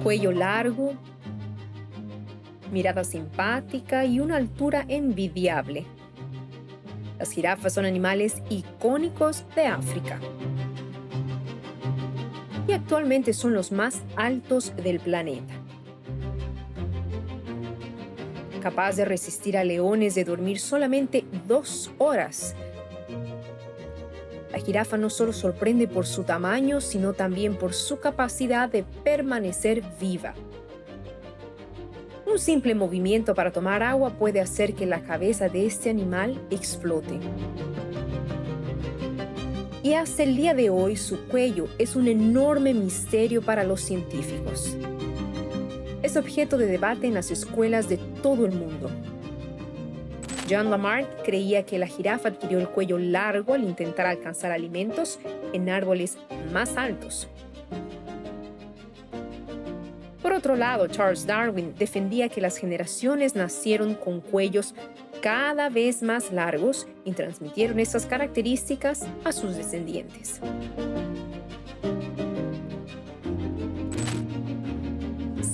Cuello largo, mirada simpática y una altura envidiable. Las jirafas son animales icónicos de África y actualmente son los más altos del planeta. Capaz de resistir a leones de dormir solamente 2 horas. La jirafa no solo sorprende por su tamaño, sino también por su capacidad de permanecer viva. Un simple movimiento para tomar agua puede hacer que la cabeza de este animal explote. Y hasta el día de hoy, su cuello es un enorme misterio para los científicos. Es objeto de debate en las escuelas de todo el mundo. John Lamarck creía que la jirafa adquirió el cuello largo al intentar alcanzar alimentos en árboles más altos. Por otro lado, Charles Darwin defendía que las generaciones nacieron con cuellos cada vez más largos y transmitieron esas características a sus descendientes.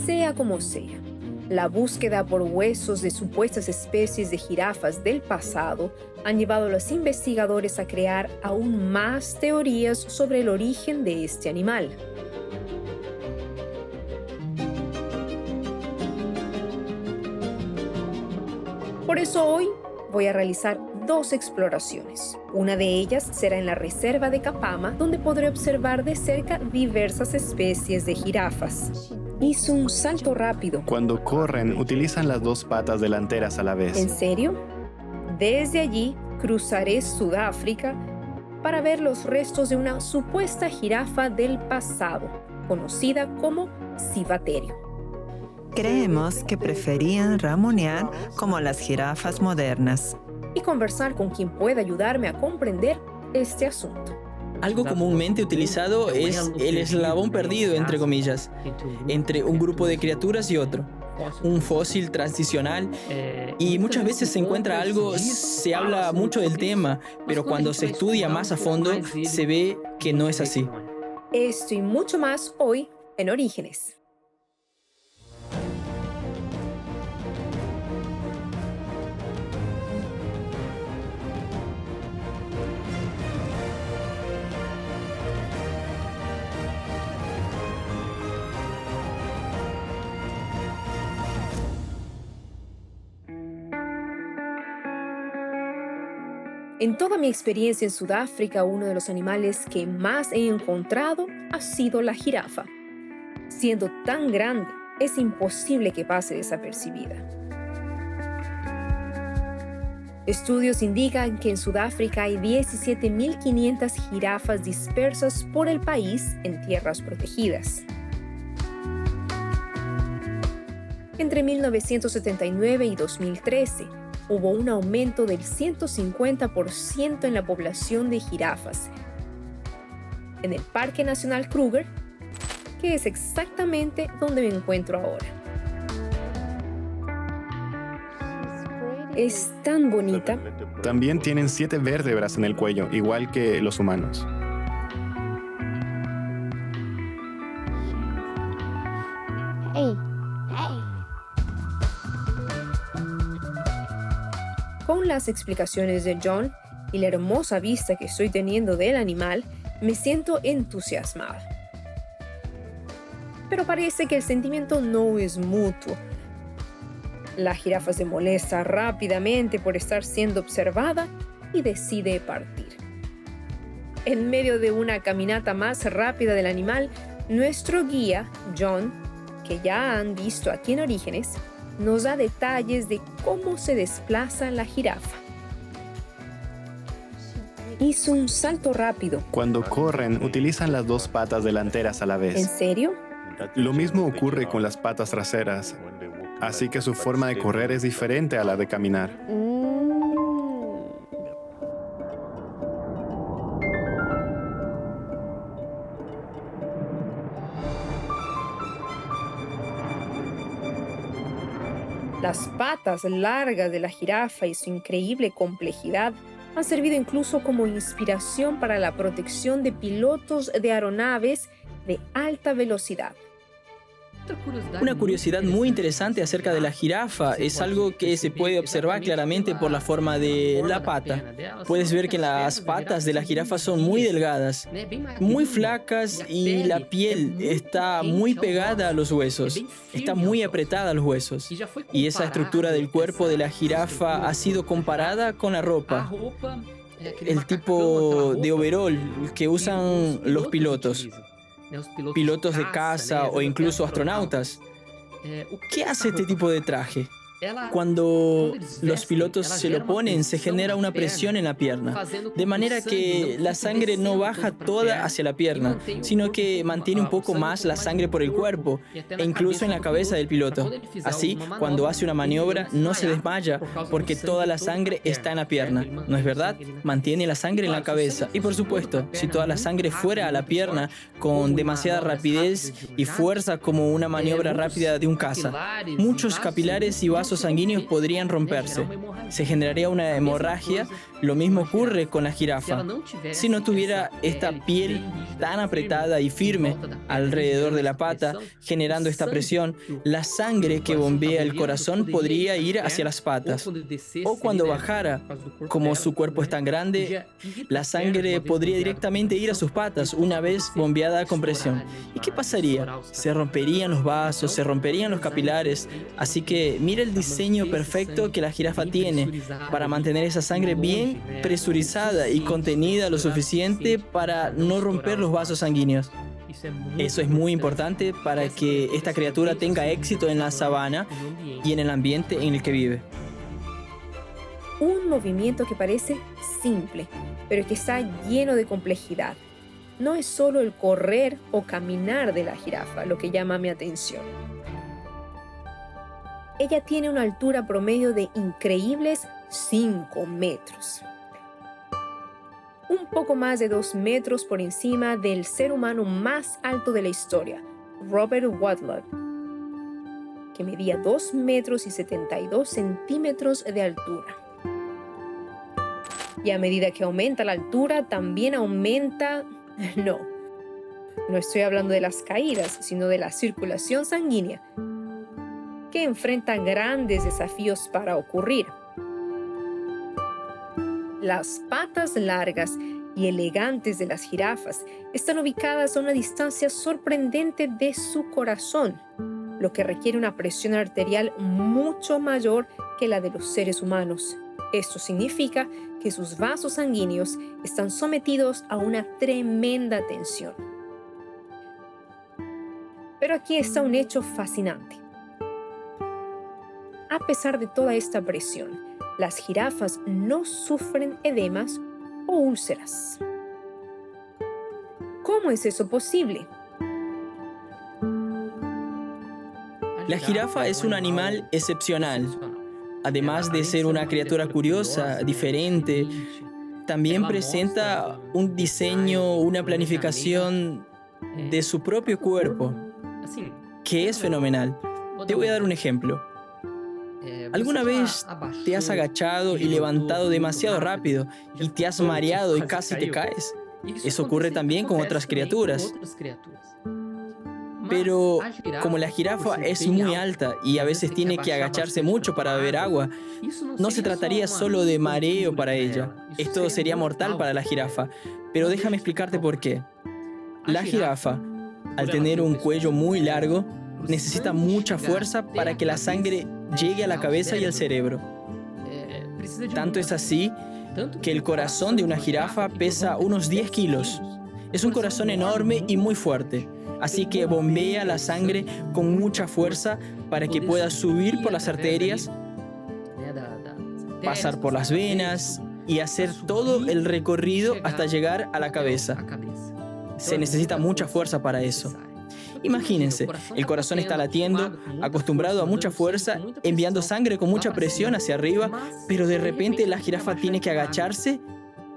Sea como sea, la búsqueda por huesos de supuestas especies de jirafas del pasado han llevado a los investigadores a crear aún más teorías sobre el origen de este animal. Por eso hoy voy a realizar 2 exploraciones. Una de ellas será en la reserva de Kapama, donde podré observar de cerca diversas especies de jirafas. Hizo un salto rápido. Cuando corren, utilizan las 2 patas delanteras a la vez. ¿En serio? Desde allí cruzaré Sudáfrica para ver los restos de una supuesta jirafa del pasado, conocida como civaterio. Creemos que preferían ramonear como las jirafas modernas. Y conversar con quien pueda ayudarme a comprender este asunto. Algo comúnmente utilizado es el eslabón perdido, entre comillas, entre un grupo de criaturas y otro. Un fósil transicional, y muchas veces se encuentra algo, se habla mucho del tema, pero cuando se estudia más a fondo, se ve que no es así. Esto y mucho más hoy en Orígenes. En toda mi experiencia en Sudáfrica, uno de los animales que más he encontrado ha sido la jirafa. Siendo tan grande, es imposible que pase desapercibida. Estudios indican que en Sudáfrica hay 17.500 jirafas dispersas por el país en tierras protegidas. Entre 1979 y 2013, hubo un aumento del 150% en la población de jirafas en el Parque Nacional Kruger, que es exactamente donde me encuentro ahora. Es tan bonita. También tienen 7 vértebras en el cuello, igual que los humanos. Con las explicaciones de John y la hermosa vista que estoy teniendo del animal, me siento entusiasmada. Pero parece que el sentimiento no es mutuo. La jirafa se molesta rápidamente por estar siendo observada y decide partir. En medio de una caminata más rápida del animal, nuestro guía, John, que ya han visto aquí en Orígenes, nos da detalles de cómo se desplaza la jirafa. Hizo un salto rápido. Cuando corren, utilizan las 2 patas delanteras a la ¿En vez. serio? Lo mismo ocurre con las patas traseras, así que su forma de correr es diferente a la de caminar. Las patas largas de la jirafa y su increíble complejidad Han servido incluso como inspiración para la protección de pilotos de aeronaves de alta velocidad. Una curiosidad muy interesante acerca de la jirafa es algo que se puede observar claramente por la forma de la pata. Puedes ver que las patas de la jirafa son muy delgadas, muy flacas y la piel está muy pegada a los huesos, está muy apretada a los huesos. Y esa estructura del cuerpo de la jirafa ha sido comparada con la ropa, el tipo de overol que usan los pilotos de caza o incluso astronautas. ¿Qué hace este tipo de traje? Cuando los pilotos se lo ponen, se genera una presión en la pierna, de manera que la sangre no baja toda hacia la pierna, sino que mantiene un poco más la sangre por el cuerpo e incluso en la cabeza del piloto. Así, cuando hace una maniobra, no se desmaya porque toda la sangre está en la pierna. ¿No es verdad? Mantiene la sangre en la cabeza. Y por supuesto, si toda la sangre fuera a la pierna con demasiada rapidez y fuerza como una maniobra rápida de un caza, muchos capilares y vasos sanguíneos podrían romperse. Se generaría una hemorragia. Lo mismo ocurre con la jirafa. Si no tuviera esta piel tan apretada y firme alrededor de la pata, generando esta presión, la sangre que bombea el corazón podría ir hacia las patas. O cuando bajara, como su cuerpo es tan grande, la sangre podría directamente ir a sus patas una vez bombeada con presión. ¿Y qué pasaría? Se romperían los vasos, se romperían los capilares. Así que mira el diseño perfecto que la jirafa tiene para mantener esa sangre bien presurizada y contenida lo suficiente para no romper los vasos sanguíneos. Eso es muy importante para que esta criatura tenga éxito en la sabana y en el ambiente en el que vive. Un movimiento que parece simple, pero que está lleno de complejidad. No es solo el correr o caminar de la jirafa lo que llama mi atención. Ella tiene una altura promedio de increíbles 5 metros. Un poco más de 2 metros por encima del ser humano más alto de la historia, Robert Wadlow, que medía 2 metros y 72 centímetros de altura. Y a medida que aumenta la altura, también aumenta... No estoy hablando de las caídas, sino de la circulación sanguínea, que enfrenta grandes desafíos para ocurrir. Las patas largas y elegantes de las jirafas están ubicadas a una distancia sorprendente de su corazón, lo que requiere una presión arterial mucho mayor que la de los seres humanos. Esto significa que sus vasos sanguíneos están sometidos a una tremenda tensión. Pero aquí está un hecho fascinante. A pesar de toda esta presión, las jirafas no sufren edemas o úlceras. ¿Cómo es eso posible? La jirafa es un animal excepcional. Además de ser una criatura curiosa, diferente, también presenta un diseño, una planificación de su propio cuerpo, que es fenomenal. Te voy a dar un ejemplo. ¿Alguna vez te has agachado y levantado demasiado rápido y te has mareado y casi te caes? Eso ocurre también con otras criaturas. Pero como la jirafa es muy alta y a veces tiene que agacharse mucho para beber agua, no se trataría solo de mareo para ella. Esto sería mortal para la jirafa. Pero déjame explicarte por qué. La jirafa, al tener un cuello muy largo, necesita mucha fuerza para que la sangre llegue a la cabeza y al cerebro. Tanto es así que el corazón de una jirafa pesa unos 10 kilos. Es un corazón enorme y muy fuerte. Así que bombea la sangre con mucha fuerza para que pueda subir por las arterias, pasar por las venas y hacer todo el recorrido hasta llegar a la cabeza. Se necesita mucha fuerza para eso. Imagínense, el corazón está latiendo, acostumbrado a mucha fuerza, enviando sangre con mucha presión hacia arriba, pero de repente la jirafa tiene que agacharse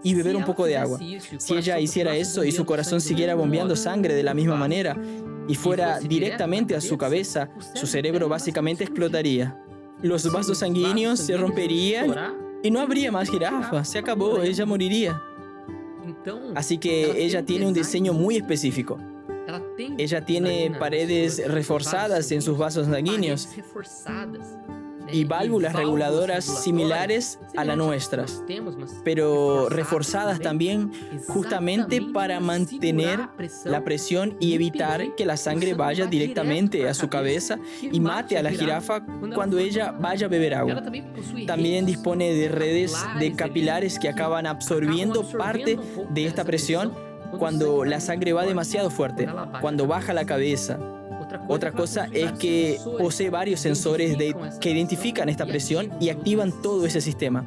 y beber un poco de agua. Si ella hiciera eso y su corazón siguiera bombeando sangre de la misma manera y fuera directamente a su cabeza, su cerebro básicamente explotaría. Los vasos sanguíneos se romperían Y no habría más jirafas, se acabó, ella moriría. Así que ella tiene un diseño muy específico. Ella tiene paredes reforzadas en sus vasos sanguíneos y válvulas reguladoras similares a las nuestras, pero reforzadas también justamente para mantener la presión y evitar que la sangre vaya directamente a su cabeza y mate a la jirafa cuando ella vaya a beber agua. También dispone de redes de capilares que acaban absorbiendo parte de esta presión cuando la sangre va demasiado fuerte, cuando baja la cabeza. Otra cosa es que posee varios sensores que identifican esta presión y activan todo ese sistema.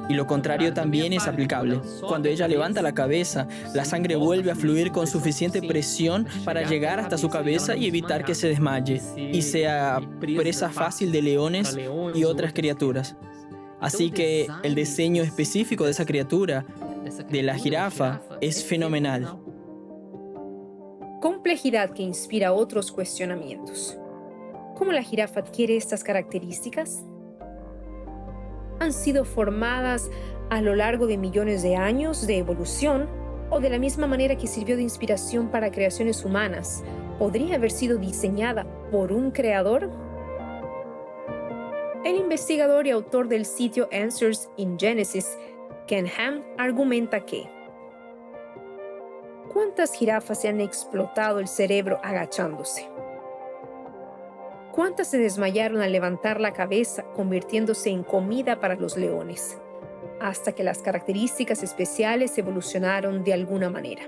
Y lo contrario también es aplicable. Cuando ella levanta la cabeza, la sangre vuelve a fluir con suficiente presión para llegar hasta su cabeza y evitar que se desmaye y sea presa fácil de leones y otras criaturas. Así que el diseño específico de esa criatura, de la jirafa, es fenomenal. Complejidad que inspira otros cuestionamientos. ¿Cómo la jirafa adquiere estas características? ¿Han sido formadas a lo largo de millones de años de evolución o de la misma manera que sirvió de inspiración para creaciones humanas? ¿Podría haber sido diseñada por un creador? El investigador y autor del sitio Answers in Genesis, Ken Ham, argumenta que ¿cuántas jirafas se han explotado el cerebro agachándose? ¿Cuántas se desmayaron al levantar la cabeza, convirtiéndose en comida para los leones? Hasta que las características especiales evolucionaron de alguna manera.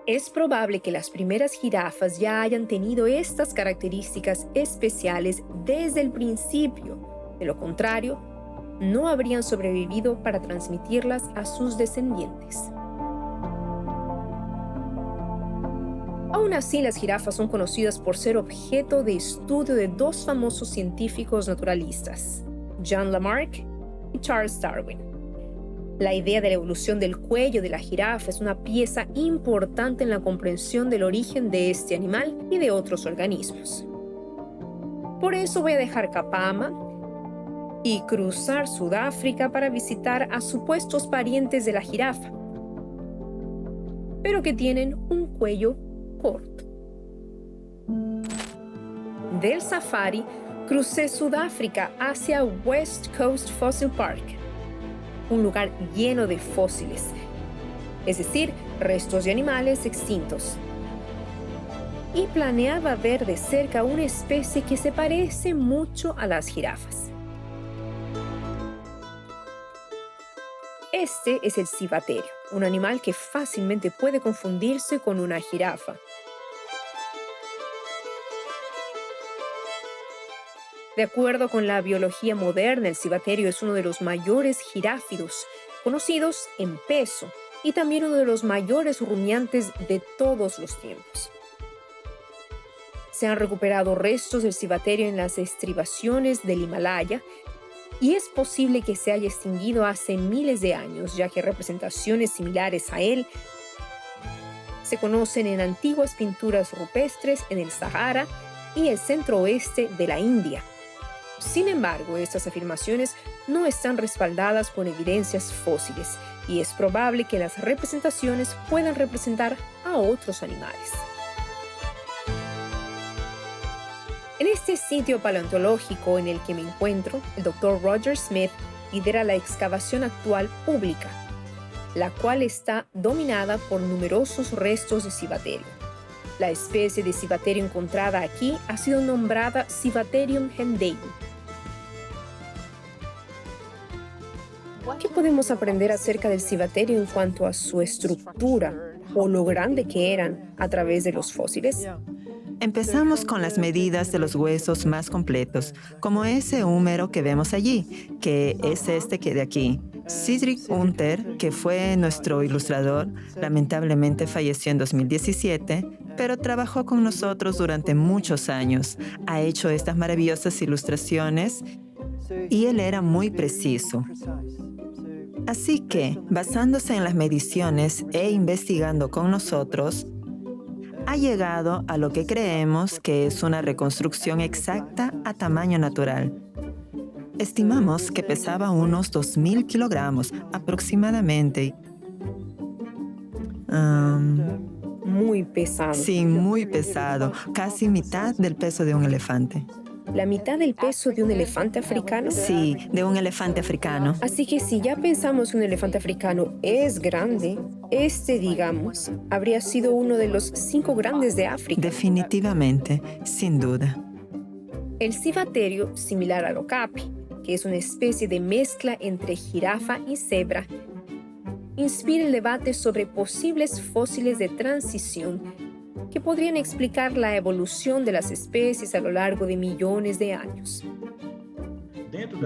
Es probable que las primeras jirafas ya hayan tenido estas características especiales desde el principio. De lo contrario, no habrían sobrevivido para transmitirlas a sus descendientes. Aún así, las jirafas son conocidas por ser objeto de estudio de dos famosos científicos naturalistas, John Lamarck y Charles Darwin. La idea de la evolución del cuello de la jirafa es una pieza importante en la comprensión del origen de este animal y de otros organismos. Por eso voy a dejar Capama y cruzar Sudáfrica para visitar a supuestos parientes de la jirafa, pero que tienen un cuello corto. Del safari, crucé Sudáfrica hacia West Coast Fossil Park, un lugar lleno de fósiles, es decir, restos de animales extintos. Y planeaba ver de cerca una especie que se parece mucho a las jirafas. Este es el civaterio, un animal que fácilmente puede confundirse con una jirafa. De acuerdo con la biología moderna, el civaterio es uno de los mayores giráfidos conocidos en peso y también uno de los mayores rumiantes de todos los tiempos. Se han recuperado restos del civaterio en las estribaciones del Himalaya y es posible que se haya extinguido hace miles de años, ya que representaciones similares a él se conocen en antiguas pinturas rupestres en el Sahara y el centro oeste de la India. Sin embargo, estas afirmaciones no están respaldadas por evidencias fósiles y es probable que las representaciones puedan representar a otros animales. En este sitio paleontológico en el que me encuentro, el Dr. Roger Smith lidera la excavación actual pública, la cual está dominada por numerosos restos de civaterio. La especie de civaterio encontrada aquí ha sido nombrada Civaterium hendei. ¿Qué podemos aprender acerca del civaterio en cuanto a su estructura o lo grande que eran a través de los fósiles? Empezamos con las medidas de los huesos más completos, como ese húmero que vemos allí, que es este que de aquí. Cedric Hunter, que fue nuestro ilustrador, lamentablemente falleció en 2017, pero trabajó con nosotros durante muchos años. Ha hecho estas maravillosas ilustraciones y él era muy preciso. Así que, basándose en las mediciones e investigando con nosotros, ha llegado a lo que creemos que es una reconstrucción exacta a tamaño natural. Estimamos que pesaba unos 2.000 kilogramos aproximadamente. Muy pesado. Sí, muy pesado, casi mitad del peso de un elefante. ¿La mitad del peso de un elefante africano? Sí, de un elefante africano. Así que si ya pensamos que un elefante africano es grande, digamos, habría sido uno de los 5 grandes de África. Definitivamente, sin duda. El civaterio, similar al okapi, que es una especie de mezcla entre jirafa y cebra, inspira el debate sobre posibles fósiles de transición que podrían explicar la evolución de las especies a lo largo de millones de años.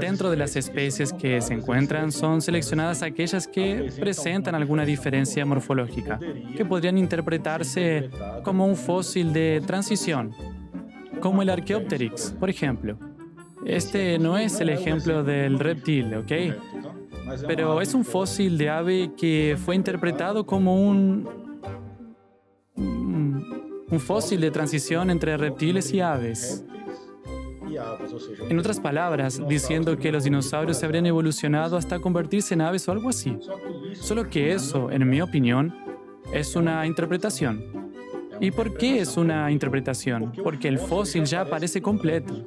Dentro de las especies que se encuentran son seleccionadas aquellas que presentan alguna diferencia morfológica, que podrían interpretarse como un fósil de transición, como el Archaeopteryx, por ejemplo. Este no es el ejemplo del reptil, ¿ok? Pero es un fósil de ave que fue interpretado como un fósil de transición entre reptiles y aves. En otras palabras, diciendo que los dinosaurios se habrían evolucionado hasta convertirse en aves o algo así. Solo que eso, en mi opinión, es una interpretación. ¿Y por qué es una interpretación? Porque el fósil ya aparece completo.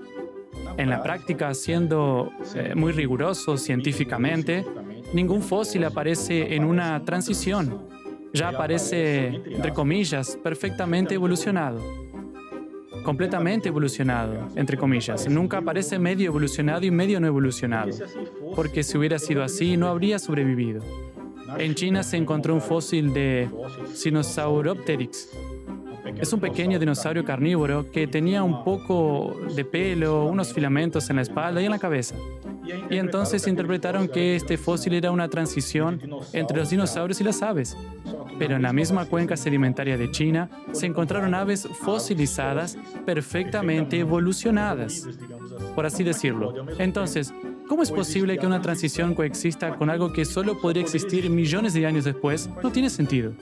En la práctica, siendo muy riguroso científicamente, ningún fósil aparece en una transición. Ya aparece, entre comillas, perfectamente evolucionado. Completamente evolucionado, entre comillas. Nunca aparece medio evolucionado y medio no evolucionado. Porque si hubiera sido así, no habría sobrevivido. En China se encontró un fósil de Sinosauropteryx. Es un pequeño dinosaurio carnívoro que tenía un poco de pelo, unos filamentos en la espalda y en la cabeza. Y entonces interpretaron que este fósil era una transición entre los dinosaurios y las aves. Pero en la misma cuenca sedimentaria de China se encontraron aves fosilizadas perfectamente evolucionadas, por así decirlo. Entonces, ¿cómo es posible que una transición coexista con algo que solo podría existir millones de años después? No tiene sentido.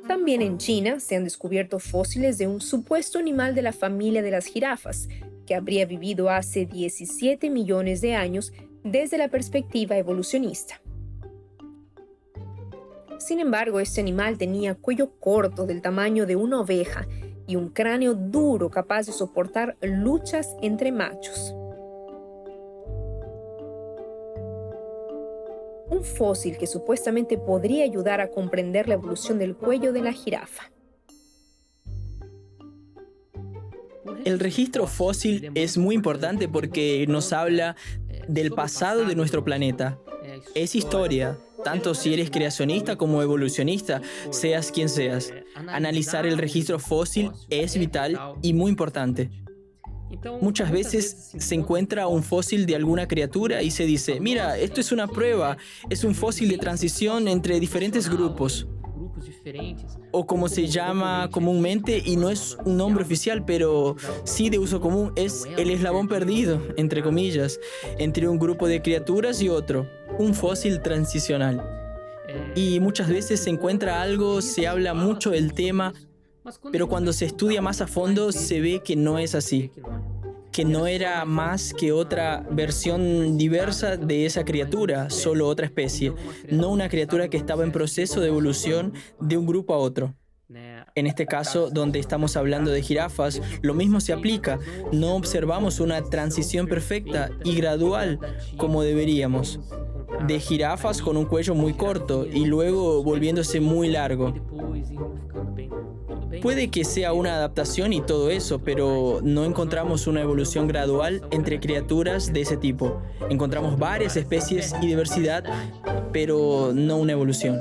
También en China se han descubierto fósiles de un supuesto animal de la familia de las jirafas, que habría vivido hace 17 millones de años desde la perspectiva evolucionista. Sin embargo, este animal tenía cuello corto del tamaño de una oveja y un cráneo duro capaz de soportar luchas entre machos. Un fósil que supuestamente podría ayudar a comprender la evolución del cuello de la jirafa. El registro fósil es muy importante porque nos habla del pasado de nuestro planeta. Es historia, tanto si eres creacionista como evolucionista, seas quien seas. Analizar el registro fósil es vital y muy importante. Muchas veces se encuentra un fósil de alguna criatura y se dice, mira, esto es una prueba, es un fósil de transición entre diferentes grupos. O como se llama comúnmente, y no es un nombre oficial, pero sí de uso común, es el eslabón perdido, entre comillas, entre un grupo de criaturas y otro, un fósil transicional. Y muchas veces se encuentra algo, se habla mucho del tema, pero cuando se estudia más a fondo se ve que no es así, que no era más que otra versión diversa de esa criatura, solo otra especie, no una criatura que estaba en proceso de evolución de un grupo a otro. En este caso, donde estamos hablando de jirafas, lo mismo se aplica. No observamos una transición perfecta y gradual como deberíamos, de jirafas con un cuello muy corto y luego volviéndose muy largo. Puede que sea una adaptación y todo eso, pero no encontramos una evolución gradual entre criaturas de ese tipo. Encontramos varias especies y diversidad, pero no una evolución.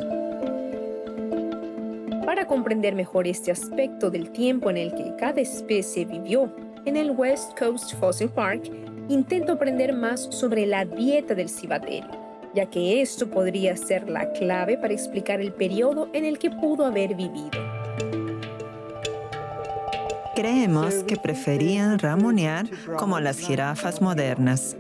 Para comprender mejor este aspecto del tiempo en el que cada especie vivió, en el West Coast Fossil Park, intento aprender más sobre la dieta del civaterio, ya que esto podría ser la clave para explicar el periodo en el que pudo haber vivido. Creemos que preferían ramonear como las jirafas modernas.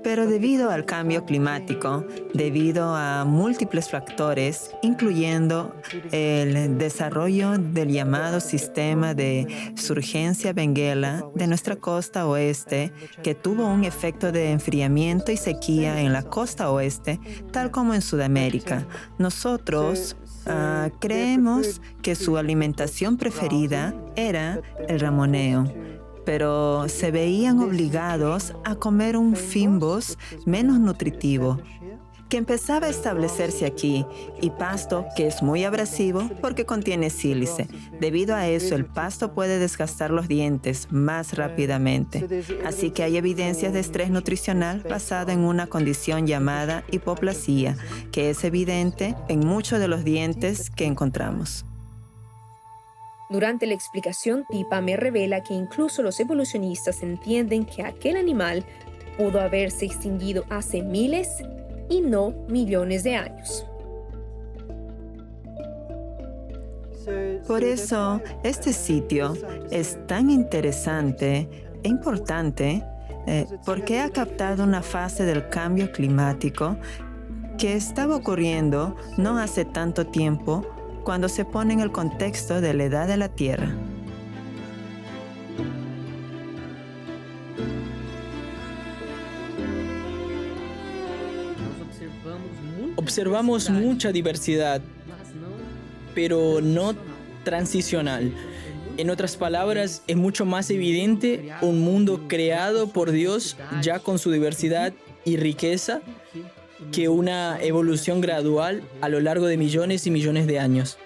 Pero debido al cambio climático, debido a múltiples factores, incluyendo el desarrollo del llamado sistema de surgencia benguela de nuestra costa oeste, que tuvo un efecto de enfriamiento y sequía en la costa oeste, tal como en Sudamérica, nosotros creemos que su alimentación preferida era el ramoneo, pero se veían obligados a comer un fynbos menos nutritivo, que empezaba a establecerse aquí, y pasto que es muy abrasivo porque contiene sílice. Debido a eso, el pasto puede desgastar los dientes más rápidamente. Así que hay evidencias de estrés nutricional basado en una condición llamada hipoplasia, que es evidente en muchos de los dientes que encontramos. Durante la explicación, Pipa me revela que incluso los evolucionistas entienden que aquel animal pudo haberse extinguido hace miles y no millones de años. Por eso, este sitio es tan interesante e importante porque ha captado una fase del cambio climático que estaba ocurriendo no hace tanto tiempo cuando se pone en el contexto de la edad de la Tierra. Observamos mucha diversidad, pero no transicional. En otras palabras, es mucho más evidente un mundo creado por Dios ya con su diversidad y riqueza que una evolución gradual a lo largo de millones y millones de años.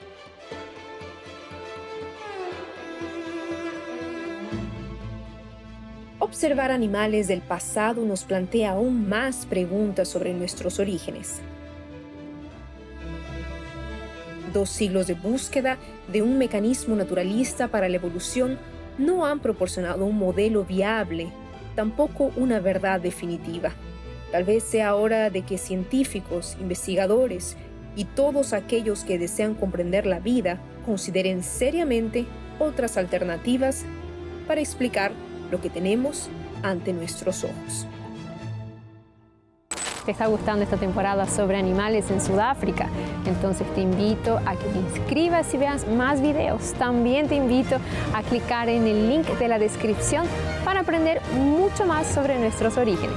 Observar animales del pasado nos plantea aún más preguntas sobre nuestros orígenes. 2 siglos de búsqueda de un mecanismo naturalista para la evolución no han proporcionado un modelo viable, tampoco una verdad definitiva. Tal vez sea hora de que científicos, investigadores y todos aquellos que desean comprender la vida consideren seriamente otras alternativas para explicar lo que tenemos ante nuestros ojos. ¿Te está gustando esta temporada sobre animales en Sudáfrica? Entonces te invito a que te inscribas y veas más videos. También te invito a clicar en el link de la descripción para aprender mucho más sobre nuestros orígenes.